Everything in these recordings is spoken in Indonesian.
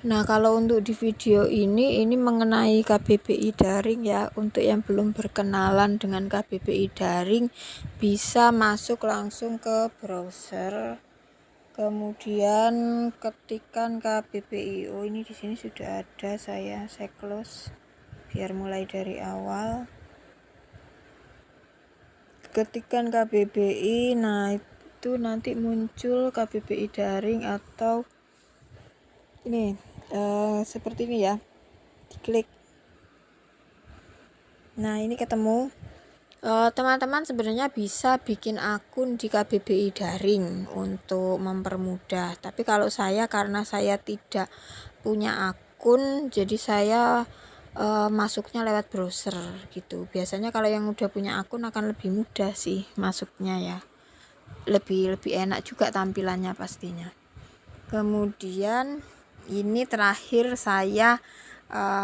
Nah, kalau untuk di video ini mengenai KBBI daring ya. Untuk yang belum berkenalan dengan KBBI daring bisa masuk langsung ke browser. Kemudian ketikkan KBBI. Oh, ini di sini sudah ada, saya close biar mulai dari awal. Ketikkan KBBI, nah itu nanti muncul KBBI daring atau ini seperti ini ya, diklik. Nah, ini ketemu. Teman-teman sebenarnya bisa bikin akun di KBBI daring untuk mempermudah, tapi kalau saya, karena saya tidak punya akun, jadi saya masuknya lewat browser gitu. Biasanya kalau yang udah punya akun akan lebih mudah sih masuknya ya, lebih enak juga tampilannya pastinya. Kemudian ini terakhir saya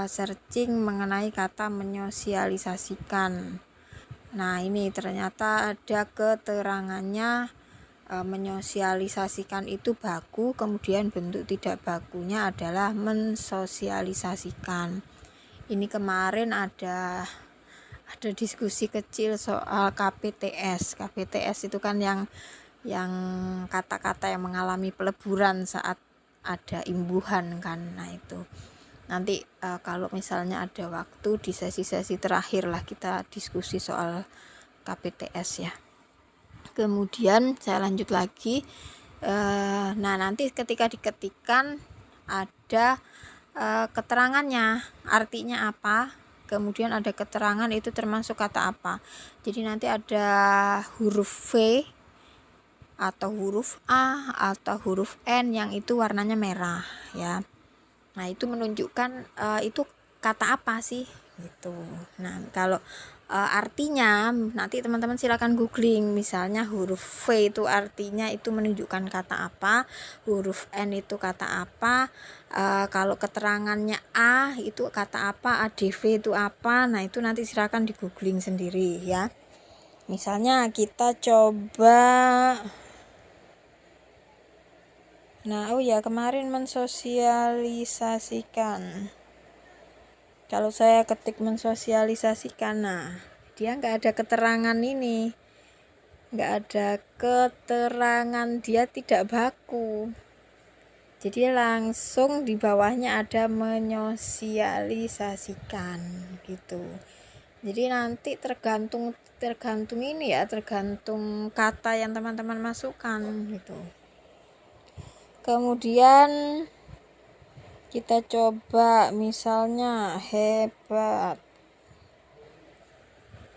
searching mengenai kata menyosialisasikan. Nah, ini ternyata ada keterangannya, menyosialisasikan itu baku, kemudian bentuk tidak bakunya adalah mensosialisasikan. Ini kemarin ada diskusi kecil soal KPTS. KPTS itu kan yang kata-kata yang mengalami peleburan saat ada imbuhan kan. Nah, itu nanti kalau misalnya ada waktu di sesi-sesi terakhir lah kita diskusi soal KPTS ya. Kemudian saya lanjut lagi. Nah, nanti ketika diketikkan ada keterangannya, artinya apa, kemudian ada keterangan itu termasuk kata apa. Jadi nanti ada huruf V atau huruf A atau huruf N yang itu warnanya merah ya. Nah, itu menunjukkan itu kata apa sih gitu. Nah, kalau artinya nanti teman-teman silakan googling, misalnya huruf V itu artinya itu menunjukkan kata apa, huruf N itu kata apa, kalau keterangannya A itu kata apa, ADV itu apa. Nah, itu nanti silakan di googling sendiri ya. Misalnya kita coba, nah oh ya, kemarin mensosialisasikan, kalau saya ketik mensosialisasikan, nah dia nggak ada keterangan ini, nggak ada keterangan, dia tidak baku, jadi langsung di bawahnya ada menyosialisasikan gitu. Jadi nanti tergantung ini ya, tergantung kata yang teman-teman masukkan gitu. Kemudian kita coba misalnya hebat.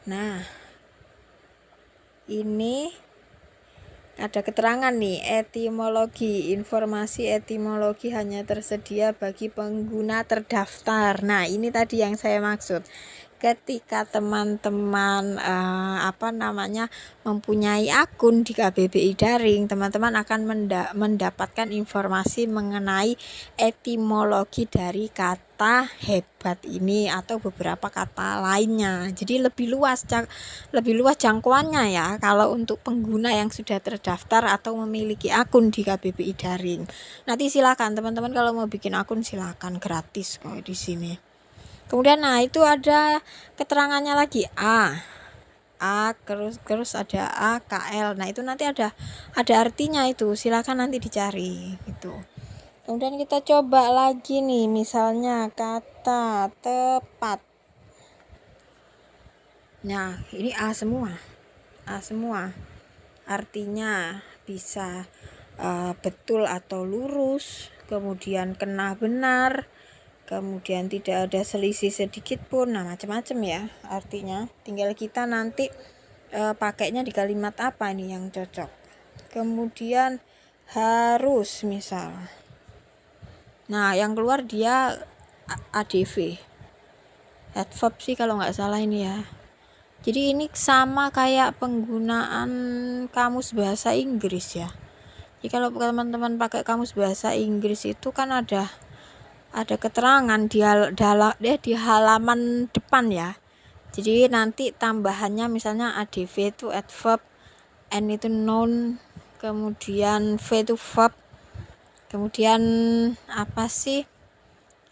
Nah, ini ada keterangan nih, etimologi. Informasi etimologi hanya tersedia bagi pengguna terdaftar. Nah, ini tadi yang saya maksud. Ketika teman-teman mempunyai akun di KBBI daring, teman-teman akan mendapatkan informasi mengenai etimologi dari kata hebat ini atau beberapa kata lainnya. Jadi lebih luas jangkauannya ya kalau untuk pengguna yang sudah terdaftar atau memiliki akun di KBBI daring. Nanti silakan teman-teman kalau mau bikin akun silakan, gratis kok di sini. Kemudian nah itu ada keterangannya lagi A terus ada AKL. Nah, itu nanti ada artinya, itu silakan nanti dicari gitu. Kemudian kita coba lagi nih, misalnya kata tepat. Nah, ini A semua artinya bisa betul atau lurus, kemudian kena benar, kemudian tidak ada selisih sedikit pun. Nah, macam-macam ya artinya. Tinggal kita nanti pakainya di kalimat apa ini yang cocok. Kemudian harus misal. Nah, yang keluar dia ADV, adverb sih kalau nggak salah ini ya. Jadi ini sama kayak penggunaan kamus bahasa Inggris ya. Jadi kalau teman-teman pakai kamus bahasa Inggris itu kan ada keterangan di halaman depan ya. Jadi nanti tambahannya misalnya ADV itu adverb, N itu noun, kemudian V itu verb, kemudian apa sih,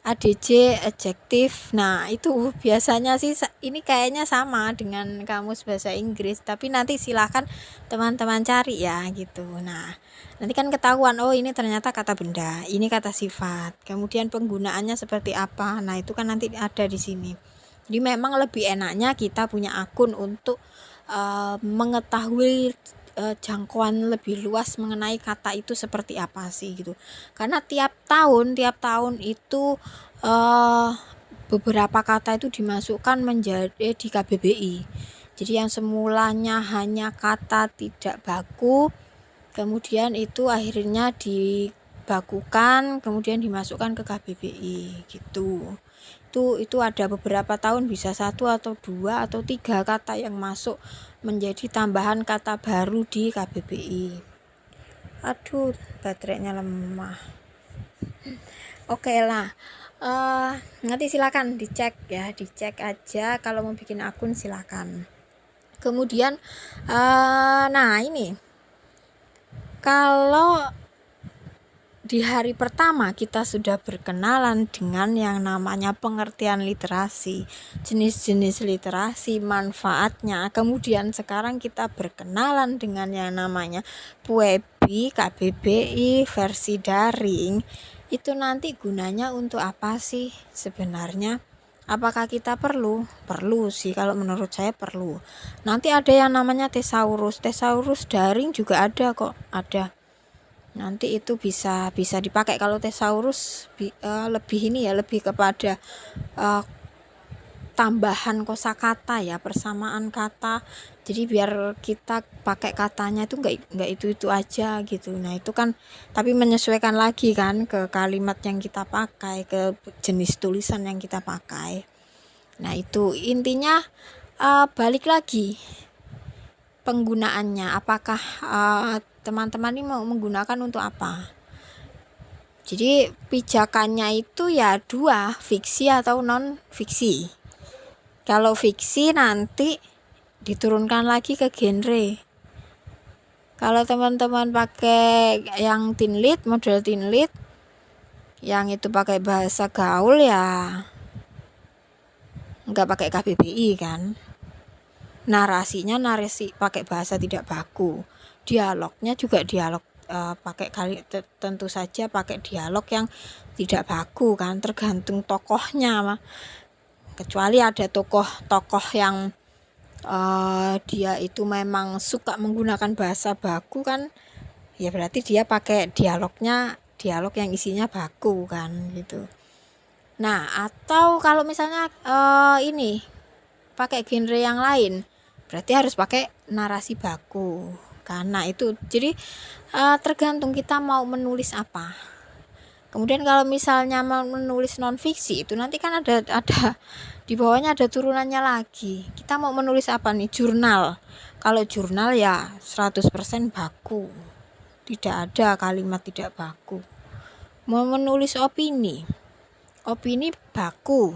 ADJ adjektif. Nah, itu biasanya sih ini kayaknya sama dengan kamus bahasa Inggris, tapi nanti silahkan teman-teman cari ya gitu. Nah, nanti kan ketahuan, oh ini ternyata kata benda, ini kata sifat. Kemudian penggunaannya seperti apa. Nah, itu kan nanti ada di sini. Jadi memang lebih enaknya kita punya akun untuk mengetahui jangkauan lebih luas mengenai kata itu seperti apa sih gitu. Karena tiap tahun itu beberapa kata itu dimasukkan menjadi di KBBI. Jadi yang semulanya hanya kata tidak baku, kemudian itu akhirnya dibakukan, kemudian dimasukkan ke KBBI gitu. Itu ada beberapa tahun bisa 1 atau 2 atau 3 kata yang masuk menjadi tambahan kata baru di KBBI. Aduh, baterainya lemah. Oke lah, nanti silakan dicek aja kalau mau bikin akun silakan. Kemudian nah ini kalau di hari pertama kita sudah berkenalan dengan yang namanya pengertian literasi, jenis-jenis literasi, manfaatnya. Kemudian sekarang kita berkenalan dengan yang namanya PUEBI, KBBI, versi daring. Itu nanti gunanya untuk apa sih sebenarnya? Apakah kita perlu? Perlu sih, kalau menurut saya perlu. Nanti ada yang namanya thesaurus daring juga ada kok, ada. Nanti itu bisa dipakai. Kalau thesaurus lebih ini ya, lebih kepada tambahan kosakata ya, persamaan kata. Jadi biar kita pakai katanya itu enggak itu aja gitu. Nah, itu kan tapi menyesuaikan lagi kan ke kalimat yang kita pakai, ke jenis tulisan yang kita pakai. Nah, itu intinya balik lagi penggunaannya, apakah teman-teman ini mau menggunakan untuk apa. Jadi pijakannya itu ya 2, fiksi atau non fiksi. Kalau fiksi nanti diturunkan lagi ke genre. Kalau teman-teman pakai yang teen lead, model teen lead, yang itu pakai bahasa gaul ya nggak pakai KBBI kan. Narasi pakai bahasa tidak baku, dialognya juga dialog pakai tentu saja pakai dialog yang tidak baku kan, tergantung tokohnya. Kecuali ada tokoh yang dia itu memang suka menggunakan bahasa baku kan, ya berarti dia pakai dialog yang isinya baku kan gitu. Nah, atau kalau misalnya ini pakai genre yang lain, berarti harus pakai narasi baku. Karena itu jadi tergantung kita mau menulis apa. Kemudian kalau misalnya mau menulis non fiksi, itu nanti kan ada di bawahnya ada turunannya lagi. Kita mau menulis apa nih? Jurnal. Kalau jurnal ya 100% baku. Tidak ada kalimat tidak baku. Mau menulis opini baku.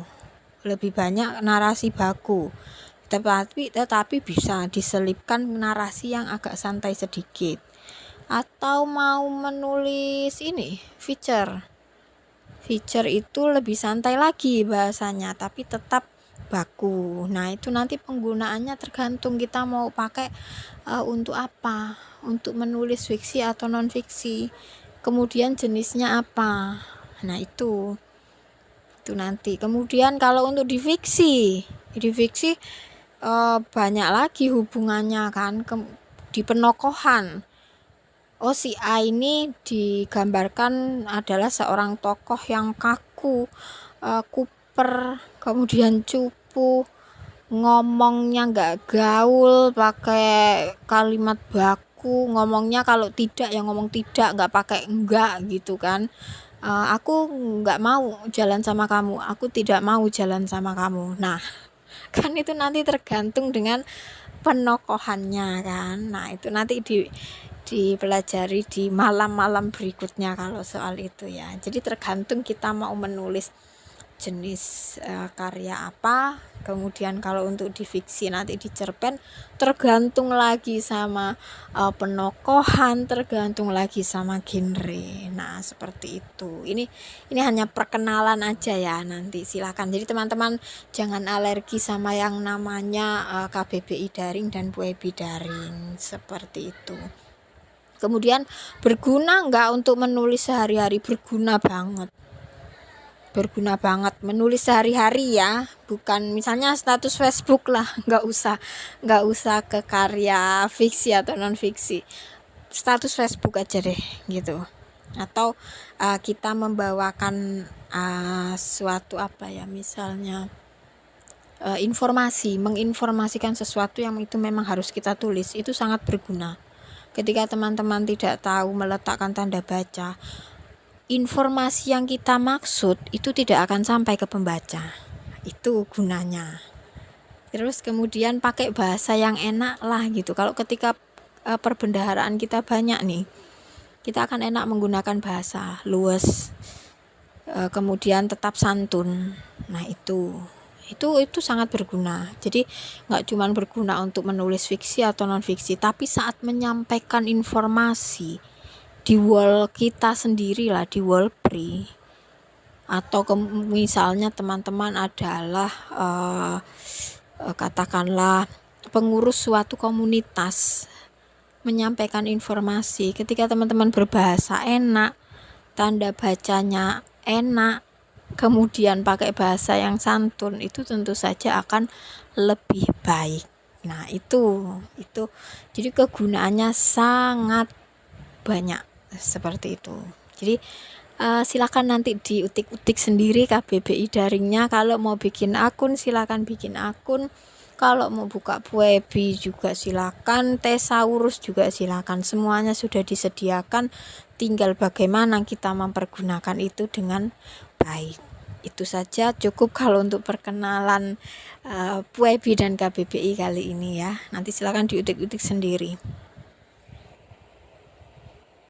Lebih banyak narasi baku. Tetapi bisa diselipkan narasi yang agak santai sedikit. Atau mau menulis ini feature itu lebih santai lagi bahasanya, tapi tetap baku. Nah, itu nanti penggunaannya tergantung kita mau pakai untuk apa, untuk menulis fiksi atau non fiksi, kemudian jenisnya apa. Nah, itu nanti. Kemudian kalau untuk di fiksi banyak lagi hubungannya kan, di penokohan. Oh, si A ini digambarkan adalah seorang tokoh yang kaku, kuper, kemudian cupu, ngomongnya nggak gaul, pakai kalimat baku, ngomongnya kalau tidak ya ngomong tidak, nggak pakai enggak gitu kan. Aku nggak mau jalan sama kamu, aku tidak mau jalan sama kamu. Nah, kan itu nanti tergantung dengan penokohannya kan. Nah, itu nanti dipelajari di malam-malam berikutnya kalau soal itu ya. Jadi tergantung kita mau menulis jenis karya apa. Kemudian kalau untuk di fiksi nanti di cerpen tergantung lagi sama penokohan, tergantung lagi sama genre. Nah, seperti itu. Ini hanya perkenalan aja ya, nanti silakan. Jadi teman-teman jangan alergi sama yang namanya KBBI daring dan PUEBI daring, seperti itu. Kemudian berguna enggak untuk menulis sehari-hari? Berguna banget menulis sehari-hari ya, bukan misalnya status Facebook lah, nggak usah ke karya fiksi atau non fiksi, status Facebook aja deh gitu. Atau kita membawakan suatu apa ya, misalnya menginformasikan sesuatu yang itu memang harus kita tulis, itu sangat berguna. Ketika teman-teman tidak tahu meletakkan tanda baca, informasi yang kita maksud itu tidak akan sampai ke pembaca. Itu gunanya. Terus kemudian pakai bahasa yang enak lah gitu. Kalau ketika perbendaharaan kita banyak nih, kita akan enak menggunakan bahasa luwes, kemudian tetap santun. Nah, itu sangat berguna. Jadi nggak cuma berguna untuk menulis fiksi atau non fiksi, tapi saat menyampaikan informasi di wall kita sendiri lah, di wall pre, atau misalnya teman-teman adalah katakanlah pengurus suatu komunitas, menyampaikan informasi, ketika teman-teman berbahasa enak, tanda bacanya enak, kemudian pakai bahasa yang santun, itu tentu saja akan lebih baik. Nah, itu jadi kegunaannya sangat banyak, seperti itu. Jadi silakan nanti diutik-utik sendiri KBBI daringnya. Kalau mau bikin akun silakan bikin akun, kalau mau buka PUEBI juga silakan, Thesaurus juga silakan, semuanya sudah disediakan, tinggal bagaimana kita mempergunakan itu dengan baik. Itu saja, cukup kalau untuk perkenalan PUEBI dan KBBI kali ini ya. Nanti silakan diutik-utik sendiri.